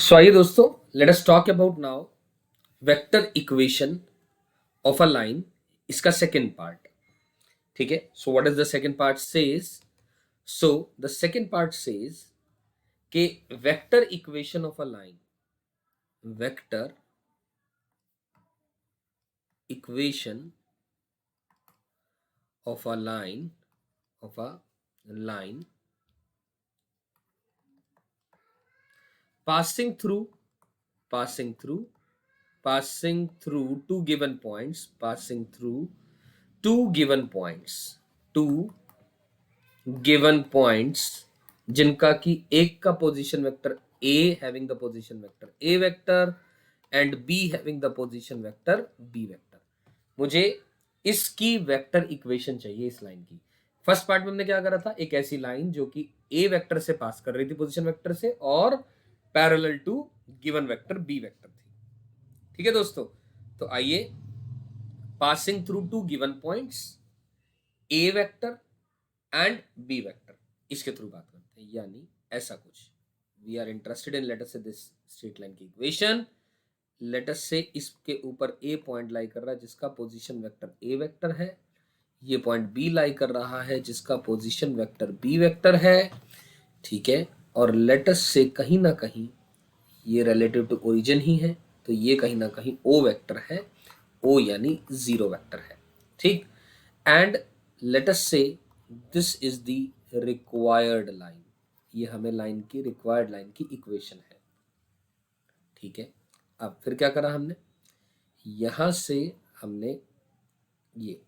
सो आइए दोस्तों, let us talk about now vector equation of a line, इसका second part. ठीक है, so what is the second part says. So the second part says कि vector equation of a line, vector equation of a line, of a line passing through passing through passing through two given points, passing through two given points जिनका कि एक का position vector a having the position vector a vector and b having the position vector b vector. मुझे इसकी vector equation चाहिए इस line की। First part में हमने क्या करा था, एक ऐसी लाइन जो कि a वेक्टर से पास कर रही थी पोजीशन वेक्टर से और parallel to given vector b vector थी। ठीक है दोस्तों, तो आइए passing through two given points a vector and B vector, इसके थ्रू बात करते हैं। यानी ऐसा कुछ, we are interested in let us say this straight line की इक्वेशन। लेट अस से इसके ऊपर ए पॉइंट लाई कर रहा है जिसका पोजीशन वेक्टर ए वेक्टर है, ये पॉइंट बी लाई कर रहा है जिसका पोजीशन वेक्टर बी वेक्टर है। ठीक है, और लेट अस से कहीं ना कहीं ये रिलेटिव टू ओरिजिन ही है, तो ये कहीं ना कहीं ओ वेक्टर है, ओ यानी जीरो वेक्टर है। ठीक, and let us say this is the required line, ये हमें लाइन की रिक्वायर्ड लाइन की इक्वेशन है। ठीक है, अब फिर क्या करा हमने, यहां से हमने ये,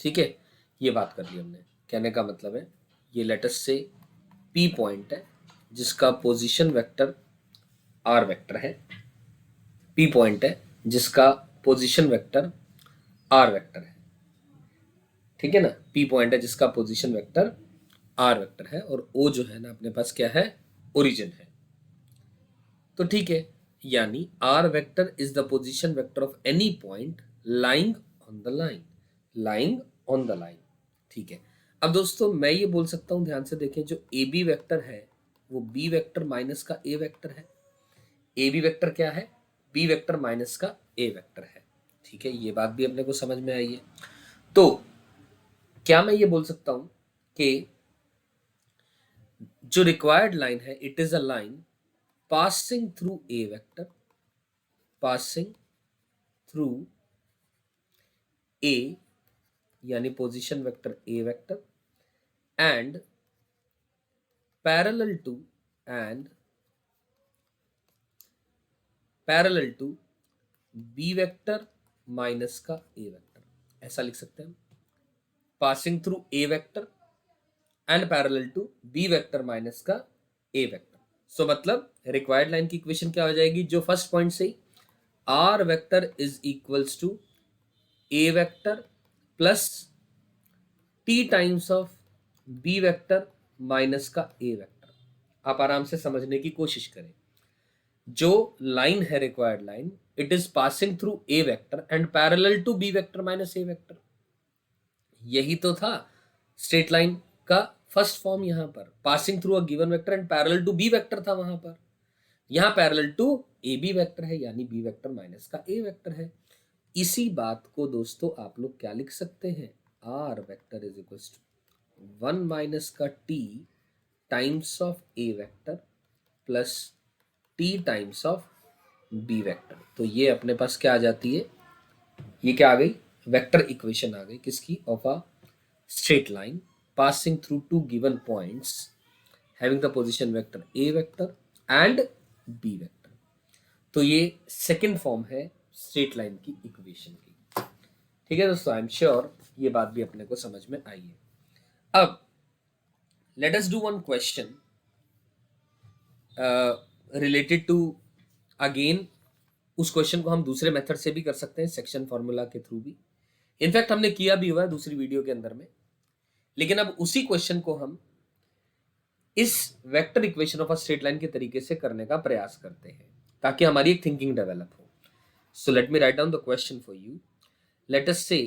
ठीक है, ये बात कर ली हमने। कहने का मतलब है ये लेटस से पी पॉइंट है जिसका पोजीशन वेक्टर आर वेक्टर है, पी पॉइंट है जिसका पोजीशन वेक्टर आर वेक्टर है। ठीक है ना, पी पॉइंट है जिसका पोजीशन वेक्टर आर वेक्टर है और ओ जो है ना अपने पास क्या है, ओरिजिन है। तो ठीक है, यानी R vector is the position vector of any point lying on the line, lying on the line. ठीक है, अब दोस्तों मैं ये बोल सकता हूं, ध्यान से देखें, जो ए बी वेक्टर है वो बी वेक्टर माइनस का ए वेक्टर है। ए बी वेक्टर क्या है, बी वेक्टर माइनस का ए वेक्टर है। ठीक है, ये बात भी अपने को समझ में आई है। तो क्या मैं ये बोल सकता हूं कि जो रिक्वायर्ड लाइन है, it is a line passing through A vector, passing through A यानी position vector A vector and parallel to and parallel to B vector minus का ए वेक्टर, ऐसा लिख सकते हैं। Passing through A vector and parallel to B vector minus का ए vector. सो मतलब required line की equation क्या हो जाएगी, जो फर्स्ट पॉइंट से ही R vector is equals to A vector plus T times of B vector minus का ए वेक्टर। आप आराम से समझने की कोशिश करें। जो लाइन है required line, it is passing through A vector and parallel to B vector minus A vector. यही तो था स्ट्रेट लाइन का फर्स्ट फॉर्म, यहां पर passing through a given vector and parallel to B vector था वहां पर। यहां parallel to A B vector है यानी बी वेक्टर माइनस का ए वेक्टर है। इसी बात को दोस्तों आप लोग क्या लिख सकते हैं, R vector is equal to 1 minus का T times of A vector plus T times of B vector. तो ये अपने पास क्या आ जाती है, ये क्या आ गई, वेक्टर इक्वेशन आ गई किसकी, of a straight line passing through two given points having the position vector A vector and B vector. तो ये सेकंड फॉर्म है स्ट्रेट लाइन की इक्वेशन की। ठीक है दोस्तों, आई एम श्योर ये बात भी अपने को समझ में आई है। अब let us do one question related to, again उस क्वेश्चन को हम दूसरे मेथड से भी कर सकते हैं, सेक्शन फॉर्मूला के थ्रू भी। इनफैक्ट हमने किया भी हुआ है दूसरी वीडियो के अंदर में, लेकिन अब उसी क्वेश्चन को हम इस vector equation of a straight line के तरीके से करने का प्रयास करते हैं ताकि हमारी एक थिंकिंग डेवलप हो। So let me write down the question for you. Late us से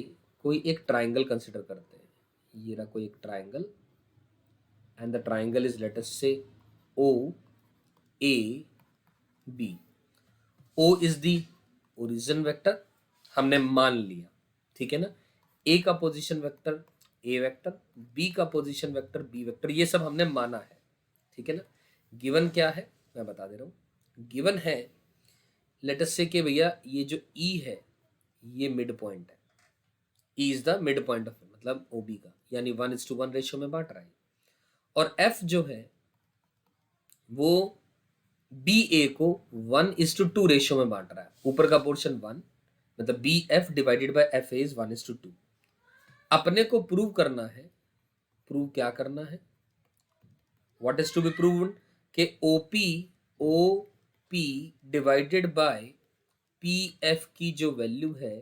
कोई एक ट्राइंगल कंसिडर करते हैं, ये रहा कोई एक triangle and the triangle is let us say O A B. O is the origin vector, हमने मान लिया, ठीक है ना। ए का position vector A vector, B का पोजीशन वेक्टर बी वेक्टर, ये सब हमने माना है, ठीक है ना। गिवन क्या है मैं बता दे रहा हूं। गिवन है लेट अस से कि भैया ये जो ई है ये मिड पॉइंट है, E is the mid point of मतलब ओबी का, यानी 1:1 रेशियो में बांट रहा है। और एफ जो है वो बी ए को 1:2 रेशियो में बांट रहा है। ऊपर का पोर्शन 1, मतलब B F divided by F A is 1:2। अपने को प्रूव करना है, प्रूव क्या करना है, what is to be proved, कि O P divided by P F की जो वैल्यू है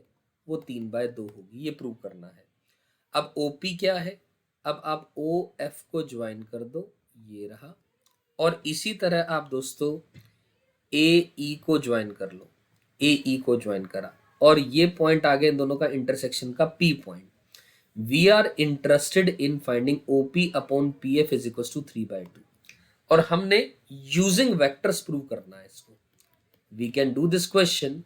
वो 3/2 होगी, ये प्रूव करना है। अब ओ पी क्या है, अब आप ओ एफ को ज्वाइन कर दो, ये रहा। और इसी तरह आप दोस्तों ए ई को ज्वाइन कर लो, ए ई को ज्वाइन करा, और ये पॉइंट आ गया इन दोनों का इंटरसेक्शन का P point. We are interested in finding OP upon P F is equal to 3/2, और हमने यूजिंग वेक्टर्स प्रूव करना है इसको। We can do this question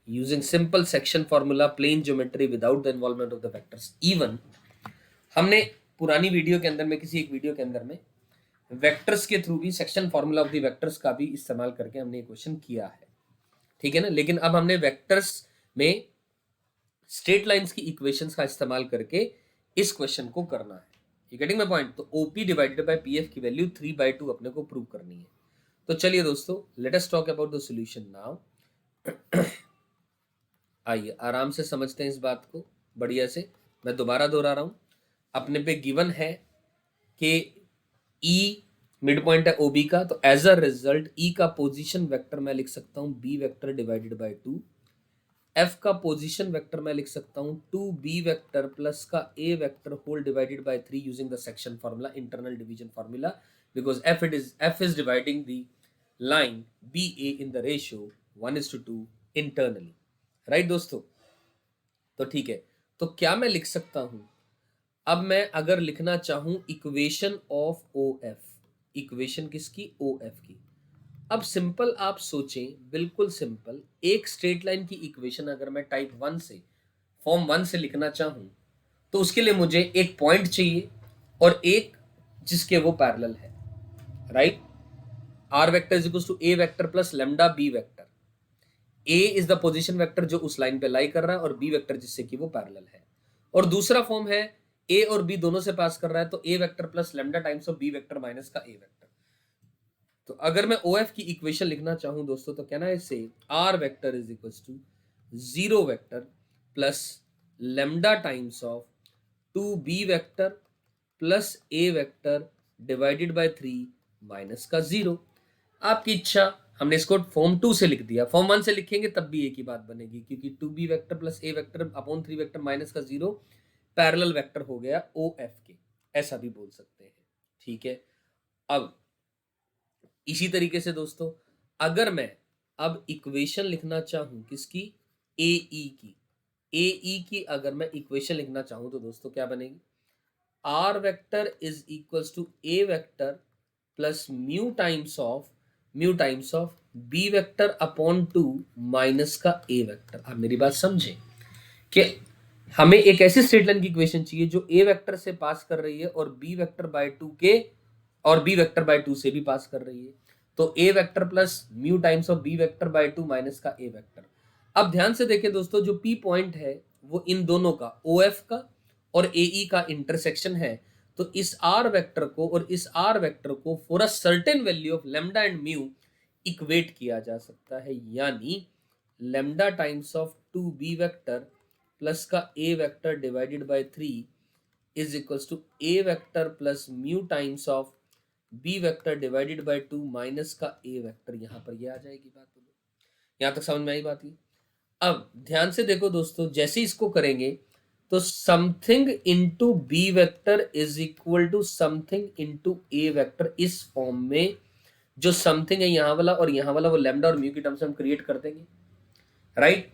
using simple section formula, plane geometry without the involvement of the vectors. Even हमने पुरानी video के अंदर में, किसी एक वीडियो के अंदर में वेक्टर्स के थ्रू भी, section formula of the vectors का भी इस्तेमाल करके हमने ये क्वेश्चन किया है, ठीक है ना। लेकिन अब हमने वेक्टर्स में स्ट्रेट लाइंस की इक्वेशंस का इस्तेमाल करके इस क्वेश्चन को करना है। You getting my point. तो ओपी डिवाइडेड बाय पीएफ की वैल्यू 3/2 अपने को प्रूव करनी है। तो चलिए दोस्तों, let us talk about the solution now. आइए आराम से समझते हैं इस बात को बढ़िया से। मैं दोबारा दोहरा रहा हूं, अपने पे गिवन है कि ई मिड पॉइंट है ओबी का, तो एज अ रिजल्ट ई का पोजीशन वेक्टर मैं लिख सकता हूं b vector divided by 2। F का पोजीशन वेक्टर मैं लिख सकता हूं 2b वेक्टर प्लस का a vector whole divided by 3 using the section formula, internal division formula, because f is dividing the line BA in the ratio 1:2 internally, right दोस्तों। तो ठीक है, तो क्या मैं लिख सकता हूं, अब मैं अगर लिखना चाहूं equation of O F, equation किसकी, ओ एफ की। अब सिंपल आप सोचें, बिल्कुल सिंपल, एक स्ट्रेट लाइन की इक्वेशन अगर मैं टाइप 1 से, फॉर्म 1 से लिखना चाहूं तो उसके लिए मुझे एक पॉइंट चाहिए और एक जिसके वो पैरेलल है, right. R vector is equal to A vector plus lambda b vector. A is the position vector जो उस लाइन पे लाई कर रहा है, और बी वेक्टर जिससे कि वो पैरेलल है। और दूसरा फॉर्म है ए और बी दोनों से पास कर रहा है, तो A vector plus lambda times of B vector minus का ए वेक्टर। तो अगर मैं ओ एफ की इक्वेशन लिखना चाहूं दोस्तों, तो कहना है इसे r vector is equal to 0 vector plus lambda times of 2b vector plus a vector divided by 3 minus का 0। आपकी इच्छा, हमने इसको फॉर्म 2 से लिख दिया, फॉर्म 1 से लिखेंगे तब भी एक ही बात बनेगी, क्योंकि 2b vector plus a vector upon 3 vector minus का 0 पैरेलल वेक्टर हो गया ओ एफ के, ऐसा भी बोल सकते हैं, ठीक है। अब इसी तरीके से दोस्तों, अगर मैं अब इक्वेशन लिखना चाहूं किसकी, ए ई की, ए ई की अगर मैं इक्वेशन लिखना चाहूं तो दोस्तों क्या बनेगी, r vector is equals to A vector plus mu times of B vector upon 2 minus का ए वेक्टर। आप मेरी बात समझे कि हमें एक ऐसी स्ट्रेट लाइन की इक्वेशन चाहिए जो ए वेक्टर से पास कर रही है और बी वेक्टर बाय 2 के, और बी वेक्टर बाय 2 से भी पास कर रही है। तो A vector plus mu times of B vector by 2 minus का ए वेक्टर। अब ध्यान से देखें दोस्तों, जो पी पॉइंट है वो इन दोनों का, ओ एफ का और ए ई का इंटरसेक्शन है। तो इस आर वेक्टर को और इस आर वेक्टर को for a certain value of lambda and mu equate किया जा सकता है, यानी lambda times of 2b vector plus का a vector divided by 3 is equals to a vector plus mu times of b vector divided by 2 minus का a vector. यहां पर ये आ जाएगी बात, बोलो यहां तक समझ में आई बात? अब ध्यान से देखो दोस्तों, जैसे इसको करेंगे तो something into b vector is equal to something into a vector, इस फॉर्म में जो समथिंग है यहां वाला और यहां वाला वो लैम्डा और म्यू की टर्म्स हम क्रिएट कर देंगे, राइट।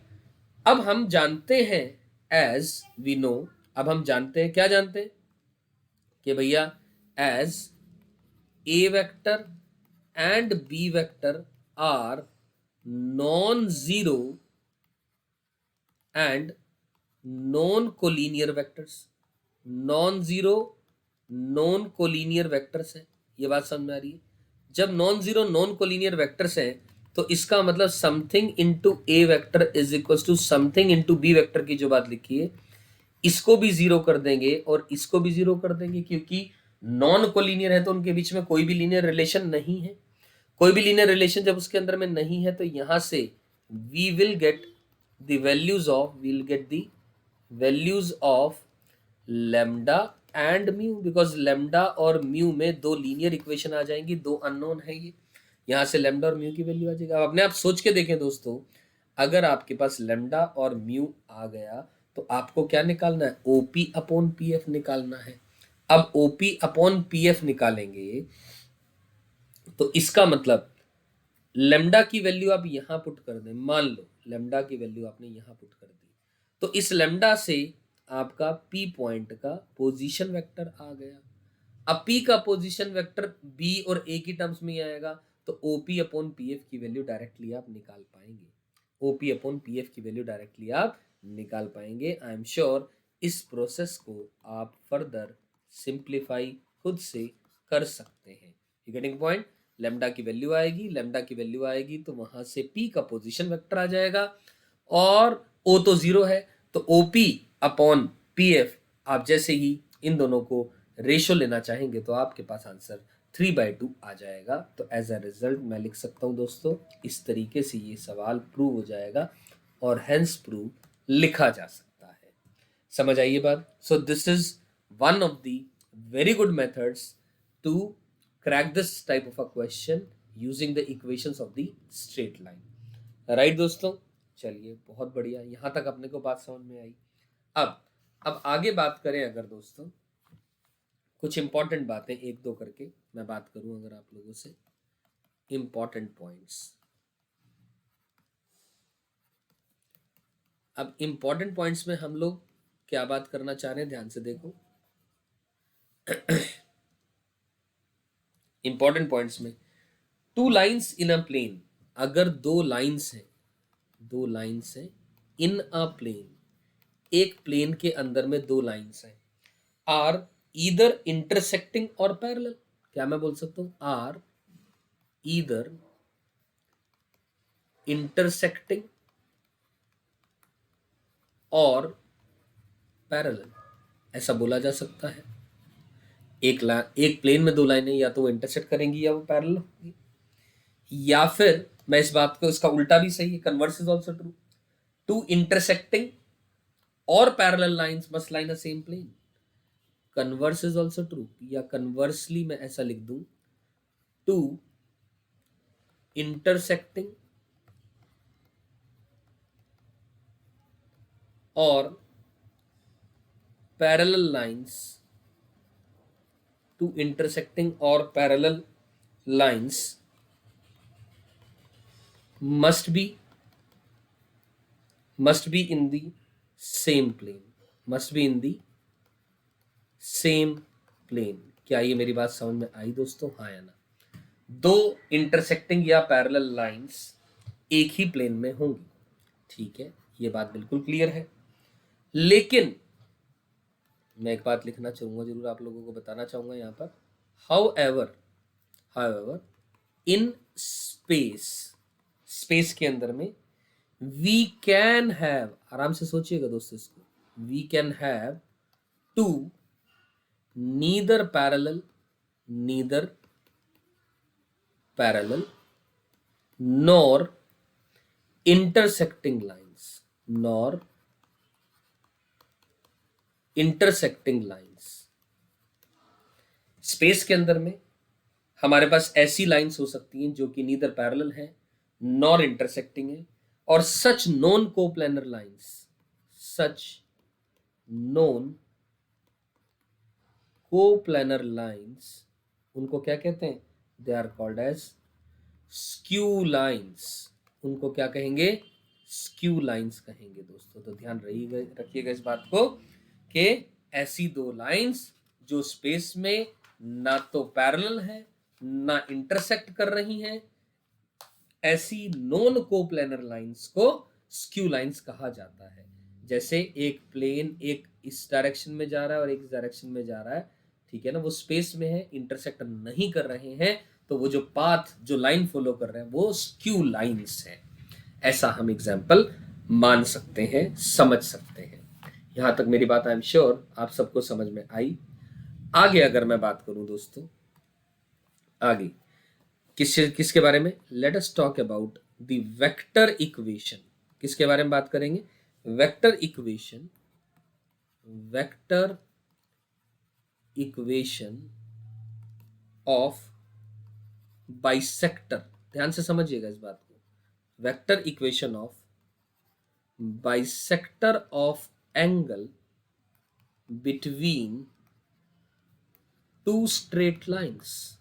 अब हम जानते हैं, एज वी नो, अब हम जानते हैं, क्या जानते हैं कि भैया as a vector and B vector are non-zero and non-collinear vectors. non-zero non-collinear vectors हैं, ये बात समझ में आ रही है? जब non-zero non-collinear vectors हैं तो इसका मतलब something into a vector is equal to something into b vector की जो बात लिखी है इसको भी जीरो कर देंगे और इसको भी जीरो कर देंगे, क्योंकि नॉन कोलिनियर है तो उनके बीच में कोई भी लीनियर रिलेशन नहीं है। कोई भी लीनियर रिलेशन जब उसके अंदर में नहीं है तो यहां से we will get the values of lambda and mu, because lambda और म्यू में दो लीनियर इक्वेशन आ जाएंगी, दो अननोन है ये, यहां से लेमडा और म्यू की वैल्यू आ जाएगी। अब अपने आप सोच के देखें दोस्तों, अगर आपके पास लेमडा और म्यू आ गया तो आपको क्या निकालना है? ओपी अपॉन पी एफ निकालना है। अब ओपी अपॉन पी एफ निकालेंगे तो इसका मतलब लेमडा की वैल्यू आप यहां पुट कर दें, मान लो लेमडा की वैल्यू आपने यहां पुट कर दी, तो इस लेमडा से आपका पी पॉइंट का पोजीशन वेक्टर आ गया। अब पी का पोजीशन वेक्टर बी और ए की टर्म्स में ही आएगा तो ओपी अपॉन पी एफ की वैल्यू डायरेक्टली आप निकाल पाएंगे। ओपी अपॉन पी एफ की वैल्यू डायरेक्टली आप निकाल पाएंगे। आई एम श्योर इस प्रोसेस को आप फर्दर सिंप्लीफाई खुद से कर सकते हैं। You getting point? लेमडा की वैल्यू आएगी, लेमडा की वैल्यू आएगी तो वहां से पी का पोजीशन वेक्टर आ जाएगा और ओ तो जीरो है तो ओपी अपॉन पी एफ आप जैसे ही इन दोनों को रेशो लेना चाहेंगे तो आपके पास आंसर 3/2 आ जाएगा। तो एज अ रिजल्ट मैं लिख सकता हूं दोस्तों, इस तरीके से ये सवाल प्रूव हो जाएगा और हेंस प्रूव लिखा जा सकता है। समझ आइए बात? So this is one of the very good methods to crack this type of a question using the equations of the straight line. Right दोस्तों, चलिए बहुत बढ़िया, यहां तक अपने को बात समझ में आई। अब आगे बात करें अगर दोस्तों, कुछ इंपॉर्टेंट बातें एक दो करके मैं बात करूं अगर आप लोगों से, इंपॉर्टेंट पॉइंट्स। अब इंपॉर्टेंट पॉइंट्स में हम लोग क्या बात करना चाह रहे हैं, ध्यान से देखो। इंपॉर्टेंट पॉइंट्स में two lines in a plane, अगर दो लाइंस हैं इन अ प्लेन, एक प्लेन के अंदर में दो लाइंस हैं, आर ईदर इंटरसेक्टिंग और पैरेलल, क्या मैं बोल सकता हूं? आर ईदर इंटरसेक्टिंग और पैरेलल, ऐसा बोला जा सकता है। एक प्लेन में दो लाइनें या तो वो इंटरसेक्ट करेंगी या वो पैरेलल होंगी, या फिर मैं इस बात को, इसका उल्टा भी सही है, converse is also true. Two intersecting और parallel lines must lie in a same plane, converse is also true, या कन्वर्सली मैं ऐसा लिख दूं, टू इंटरसेक्टिंग और पैरेलल लाइंस, टू इंटरसेक्टिंग और parallel lines must be in the same plane, must be in the same plane। क्या ये मेरी बात समझ में आई दोस्तों? हाँ या ना? दो इंटरसेक्टिंग या पैरेलल लाइंस एक ही प्लेन में होंगी, ठीक है, ये बात बिल्कुल क्लियर है। लेकिन मैं एक बात लिखना चाहूंगा, जरूर आप लोगों को बताना चाहूंगा यहाँ पर, however इन स्पेस के अंदर में वी कैन हैव, आराम से सोचिएगा दोस्तों इसको, we can have two neither parallel nor intersecting lines. Space के अंदर में हमारे पास ऐसी लाइंस हो सकती हैं जो कि नीदर पैरेलल है नॉर इंटरसेक्टिंग है, और सच नॉन कोप्लेनर लाइंस उनको क्या कहते हैं? They are called as skew lines. उनको क्या कहेंगे? स्क्यू लाइंस कहेंगे दोस्तों। तो ध्यान रखिएगा इस बात को कि ऐसी दो लाइंस जो स्पेस में ना तो पैरेलल है ना इंटरसेक्ट कर रही हैं, ऐसी नॉन कोप्लेनर लाइंस को स्क्यू लाइंस कहा जाता है। जैसे एक प्लेन एक इस डायरेक्शन में जा रहा है और एक इस डायरेक्शन में जा रहा है, ठीक है ना, वो स्पेस में है, इंटरसेक्ट नहीं कर रहे हैं, तो वो जो पाथ जो लाइन फॉलो कर रहे हैं वो स्क्यू लाइंस है। ऐसा हम एग्जाम्पल मान सकते हैं, समझ सकते हैं। यहां तक मेरी बात आई एम श्योर आप सबको समझ में आई। आगे अगर मैं बात करूं दोस्तों, आगे किसके बारे में, late us talk about the vector equation. किसके बारे में बात करेंगे, vector equation, vector equation of bisector. ध्यान से समझिएगा इस बात को, vector equation of bisector of angle between two straight lines,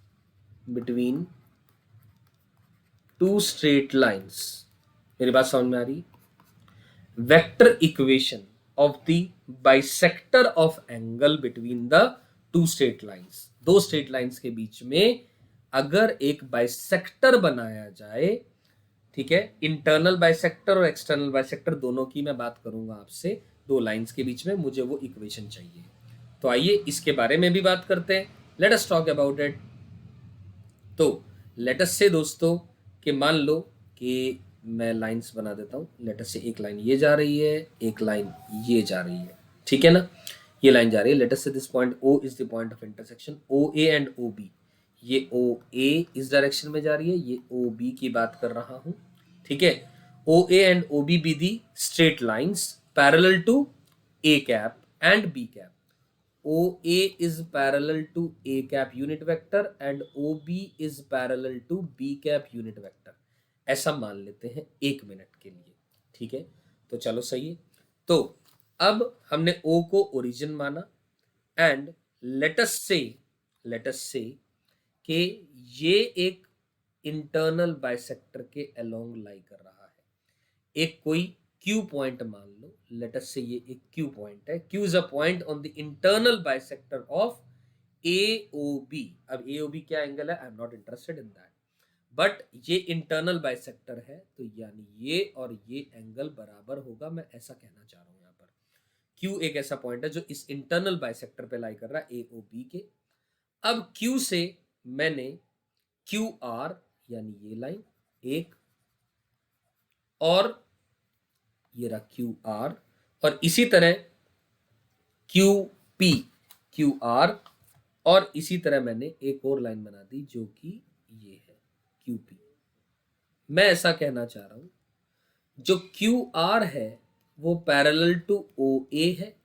between two straight lines. मेरी बात समझ में आ रही, vector equation of the bisector of angle between the two straight lines. दो स्ट्रेट लाइंस के बीच में अगर एक बाइसेक्टर बनाया जाए, ठीक है, इंटरनल बाइसेक्टर और एक्सटर्नल बाइसेक्टर दोनों की मैं बात करूंगा आपसे, दो लाइंस के बीच में मुझे वो इक्वेशन चाहिए। तो आइए इसके बारे में भी बात करते हैं, late us talk about it. तो लेट अस से दोस्तों कि मान लो कि मैं लाइंस बना देता हूँ, लेट अस से एक लाइन ये जा रही है, एक लाइन ये जा रही है, ठीक है ना, ये लाइन जा रही है, late us say this point O is the point of intersection OA and OB। ये OA इस डायरेक्शन में जा रही है, ये OB की बात कर रहा हूँ, ठीक है। OA and OB be the straight lines parallel to A cap and B cap. OA is parallel to A cap unit vector and OB is parallel to B cap unit vector। ऐसा मान लेते हैं 1 minute के लिए, ठीक है। तो चलो सही है। तो अब हमने O को ओरिजिन माना एंड लेटस से कि ये एक इंटरनल बाइसेक्टर के अलोंग लाई कर रहा है। एक कोई Q पॉइंट मान लो, लेट अस से ये एक Q पॉइंट है, Q is a point on the internal bisector of AOB। अब AOB क्या एंगल है, I am not interested in that, but ये इंटरनल बाइसेक्टर है, तो यानी ये और ये एंगल बराबर होगा, मैं ऐसा कहना चाह रहा हूं। यहाँ पर Q एक ऐसा पॉइंट है जो इस इंटरनल बाइसेक्टर पे लाई कर रहा है AOB के। अब Q से मैंने QR यानी ये लाइन एक, और ये रहा QR, और इसी तरह QP QR, और इसी तरह मैंने एक और लाइन बना दी जो कि ये है QP। मैं ऐसा कहना चाह रहा हूं जो QR है वो पैरेलल टू OA है,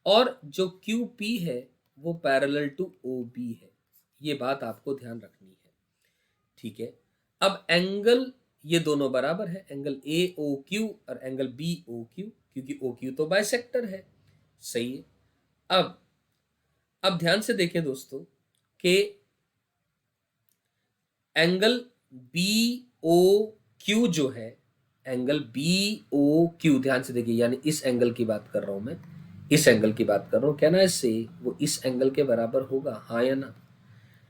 और जो QP है वो पैरेलल टू OB है। ये बात आपको ध्यान रखनी है, ठीक है। अब एंगल ये दोनों बराबर है, एंगल AOQ और एंगल BOQ, क्योंकि OQ तो बाइसेक्टर है, सही है। अब ध्यान से देखें दोस्तों कि एंगल BOQ जो है, एंगल BOQ ध्यान से देखिए, यानी इस एंगल की बात कर रहा हूं मैं, इस एंगल की बात कर रहा हूं, क्या ना इससे वो इस एंगल के बराबर होगा, हाँ या ना।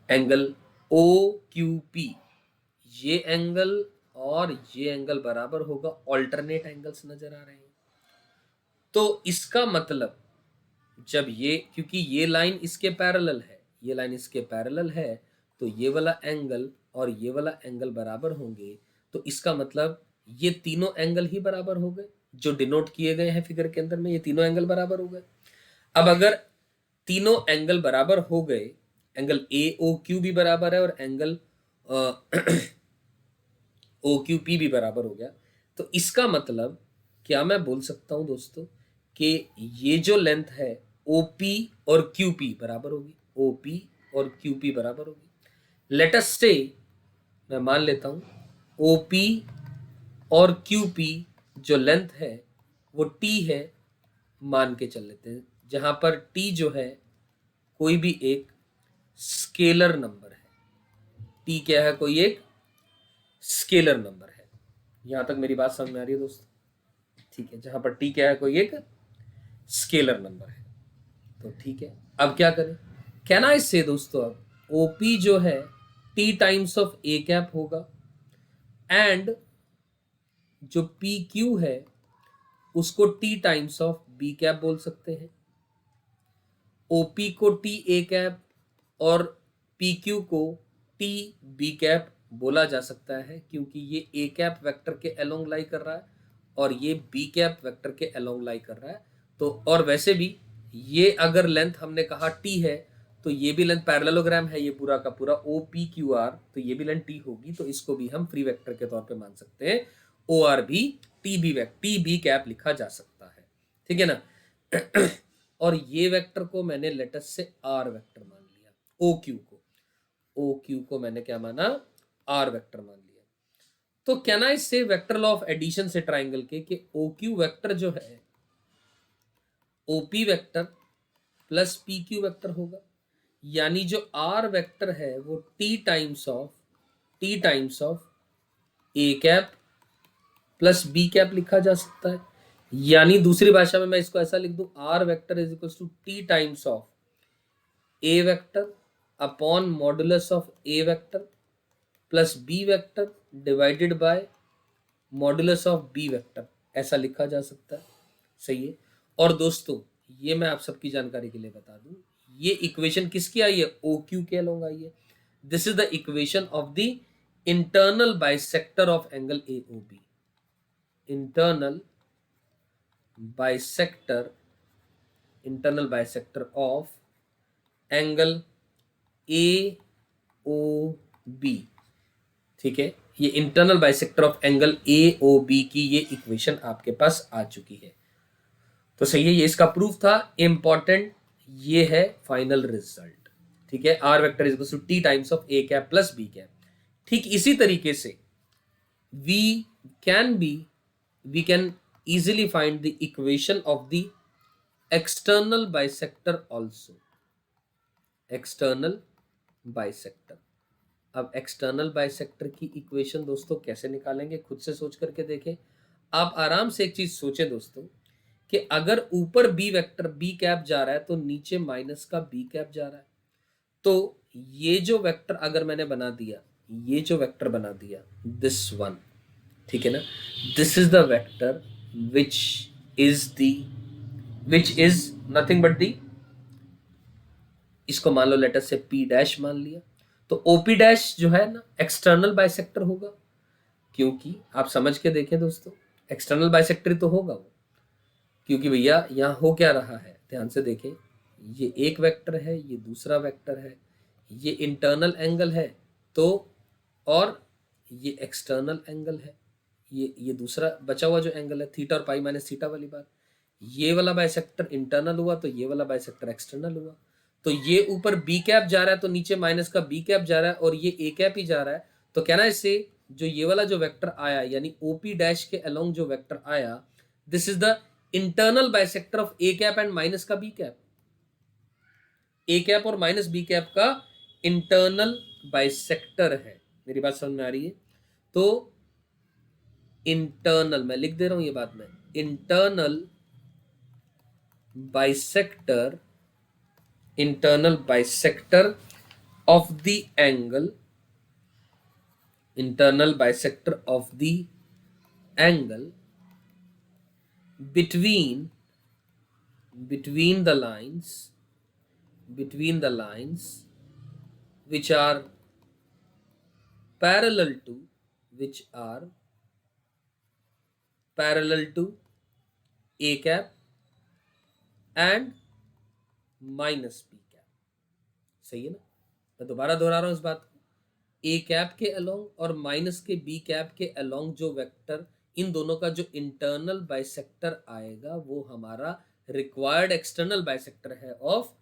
एंगल OQP ये एंगल और ये एंगल बराबर होगा, ऑल्टरनेट एंगल्स नजर आ रहे हैं। तो इसका मतलब जब ये, क्योंकि ये लाइन इसके पैरेलल है, ये लाइन इसके पैरेलल है, तो ये वाला एंगल और ये वाला एंगल बराबर होंगे, तो इसका मतलब ये तीनों एंगल ही बराबर हो गए जो डिनोट किए गए हैं फिगर के अंदर में, ये तीनों एंगल बराबर हो गए। अब अगर तीनों एंगल बराबर हो गए, एंगल AOQ भी बराबर है और एंगल OQP भी बराबर हो गया, तो इसका मतलब क्या मैं बोल सकता हूं दोस्तों कि ये जो लेंथ है OP और QP बराबर होगी, OP और QP बराबर होगी। लेट अस से मैं मान लेता हूं OP और QP जो लेंथ है वो T है, मान के चल लेते हैं, जहां पर T जो है कोई भी एक स्केलर नंबर है। T क्या है, कोई एक स्केलर नंबर है। यहां तक मेरी बात समझ में आ रही है दोस्तों, ठीक है, जहां पर T क्या है, कोई एक स्केलर नंबर है, तो ठीक है। अब क्या करें, कहना इससे दोस्तों, अब OP जो है t times of A cap होगा, एंड जो पी क्यू है उसको t times of b cap बोल सकते हैं। ओपी को टी ए कैप और पी क्यू को टी बी कैप बोला जा सकता है, क्योंकि ये ए कैप वेक्टर के अलोंग लाई कर रहा है और ये बी कैप वेक्टर के अलोंग लाई कर रहा है। तो और वैसे भी ये अगर लेंथ हमने कहा टी है तो ये भी लेंथ पैरेललोग्राम है, ये पूरा का पूरा ओ पी क्यू आर, तो ये भी लेंथ टी होगी, तो इसको भी हम फ्री वेक्टर के तौर पे मान सकते हैं। ओ आर भी टी बी कैप लिखा जा सकता है, ठीक है ना। और ये वेक्टर को मैंने लेटस से आर वेक्टर मान लिया, ओ क्यू को मैंने क्या माना, आर वेक्टर मान लिया। तो can I say vector law of addition से ट्राइंगल के कि ओ क्यू वेक्टर जो है OP vector plus P Q vector होगा, यानी जो आर वेक्टर है वो t times of A cap plus b cap लिखा जा सकता है। यानी दूसरी भाषा में मैं इसको ऐसा लिख दूं, r vector is equal to T times of A vector upon modulus of A vector plus b vector divided by modulus of B vector, ऐसा लिखा जा सकता है। सही है। और दोस्तों ये मैं आप सबकी जानकारी के लिए बता दूं, ये इक्वेशन किसकी आई है, ओ क्यू के अलोंग आई है। This is the equation of the internal bisector of angle A O B, internal bisector of angle A O B, ठीक है। ये internal bisector of angle A O B की ये इक्वेशन आपके पास आ चुकी है। तो सही है, ये इसका प्रूफ था, इंपॉर्टेंट ये है फाइनल रिजल्ट, ठीक है। R vector is equal to T times of A cap plus b cap. ठीक इसी तरीके से we can easily find the equation of the external bisector also, external bisector। अब एक्सटर्नल बाइसेक्टर की इक्वेशन दोस्तों कैसे निकालेंगे, खुद से सोच करके देखें। आप आराम से एक चीज सोचें दोस्तों कि अगर ऊपर बी वेक्टर बी कैप जा रहा है तो नीचे माइनस का बी कैप जा रहा है, तो ये जो वेक्टर अगर मैंने बना दिया, ये जो वेक्टर बना दिया दिस वन, ठीक है ना, this is the vector which is nothing but the, इसको मान लो लेटर से P डैश मान लिया, तो OP डैश जो है ना एक्सटर्नल बाइसेक्टर होगा, क्योंकि आप समझ के देखें दोस्तों एक्सटर्नल बाइसेक्टर तो होगा वो, क्योंकि भैया यहाँ हो क्या रहा है, ध्यान से देखें, ये एक वेक्टर है, ये दूसरा वेक्टर है, ये इंटरनल एंगल है, तो और ये एक्सटर्नल एंगल है, ये दूसरा बचा हुआ जो एंगल है थीटा और पाई माइनस थीटा वाली बात, ये वाला बाइसेक्टर इंटरनल हुआ तो ये वाला बाइसेक्टर एक्सटर्नल हुआ। तो ये ऊपर बी कैप जा रहा है तो नीचे माइनस का बी कैप जा रहा है और ये ए कैप ही जा रहा है, तो कहना इससे जो ये वाला जो वेक्टर आया यानी ओपी डैश के अलोंग जो वेक्टर आया, this is the internal bisector of A cap and minus का बी कैप, ए कैप और माइनस बी कैप का इंटरनल बाइसेक्टर है। मेरी बात समझ में आ रही है? तो इंटरनल, मैं लिख दे रहा हूं ये बात में, internal bisector of the angle, internal bisector of the angle between the lines which are parallel to a cap and minus b cap. सही है ना, मैं दोबारा दोहरा रहा हूं इस बात को, ए कैप के अलोंग और माइनस के बी कैप के अलोंग जो वेक्टर, इन दोनों का जो इंटरनल बाइसेक्टर आएगा वो हमारा रिक्वायर्ड एक्सटर्नल बाइसेक्टर है of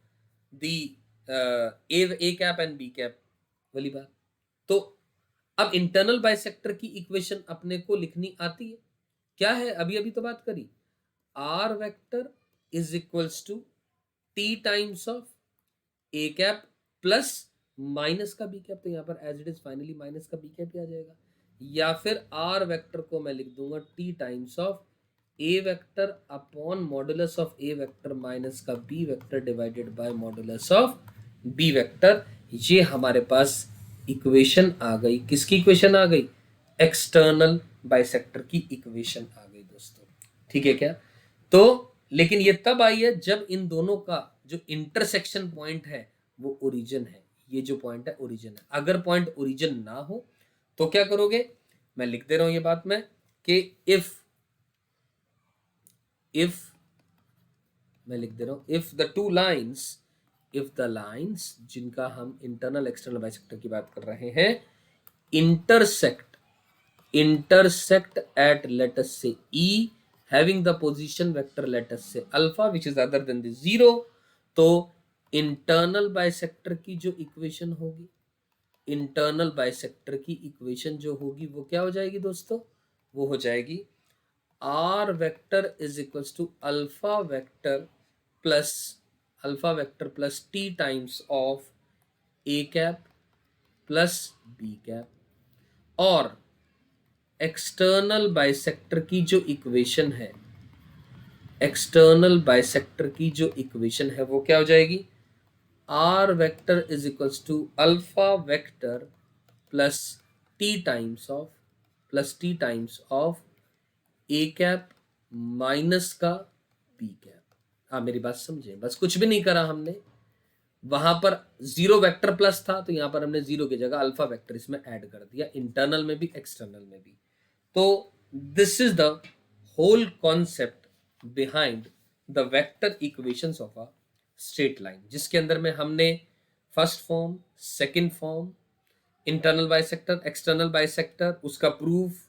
the a cap and b cap वाली बात। तो अब इंटरनल बाइसेक्टर की इक्वेशन अपने को लिखनी आती है, क्या है, अभी अभी तो बात करी, R vector is equals to T times of A cap plus minus का बी कैप, तो यहाँ पर as it is finally minus का बी कैप आ जाएगा, या फिर आर वेक्टर को मैं लिख दूंगा T times of A vector upon modulus of A vector minus का B vector divided by modulus of B vector. ये हमारे पास इक्वेशन आ गई, किसकी इक्वेशन आ गई, एक्सटर्नल बाइसेक्टर की इक्वेशन आ गई दोस्तों, ठीक है क्या। तो लेकिन ये तब आई है जब इन दोनों का जो इंटरसेक्शन पॉइंट है वो ओरिजिन है, ये जो पॉइंट है ओरिजिन है। अगर पॉइंट ओरिजिन ना हो तो क्या करोगे, मैं लिख दे रहा हूं ये बात में कि इफ मैं लिख दे रहा हूं if the two lines, if the lines जिनका हम इंटरनल एक्सटर्नल बाइसेक्टर की बात कर रहे हैं intersect at let us say E having the position vector let us say alpha which is other than the zero, तो इंटरनल बाइसेक्टर की जो इक्वेशन होगी, इंटरनल बाइसेक्टर की इक्वेशन जो होगी वो क्या हो जाएगी दोस्तों, वो हो जाएगी r vector is equals to alpha vector plus T times of A cap plus b cap. और एक्सटर्नल बाइसेक्टर की जो इक्वेशन है, एक्सटर्नल बाइसेक्टर की जो इक्वेशन है वो क्या हो जाएगी, r vector is equals to alpha vector plus T times of A cap minus का बी कैप। हाँ मेरी बात समझे, बस कुछ भी नहीं करा हमने, वहां पर जीरो वेक्टर प्लस था तो यहां पर हमने जीरो की जगह अल्फा वेक्टर इसमें ऐड कर दिया, इंटरनल में भी एक्सटर्नल में भी। तो this is the whole concept behind the vector equations of a straight line, जिसके अंदर में हमने first form, second form, internal bisector, external bisector, उसका प्रूफ,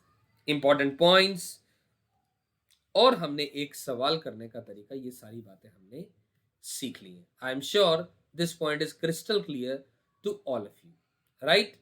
इंपॉर्टेंट पॉइंट्स, और हमने एक सवाल करने का तरीका, ये सारी बातें हमने सीख ली है। I am sure this point is crystal clear to all of you, right.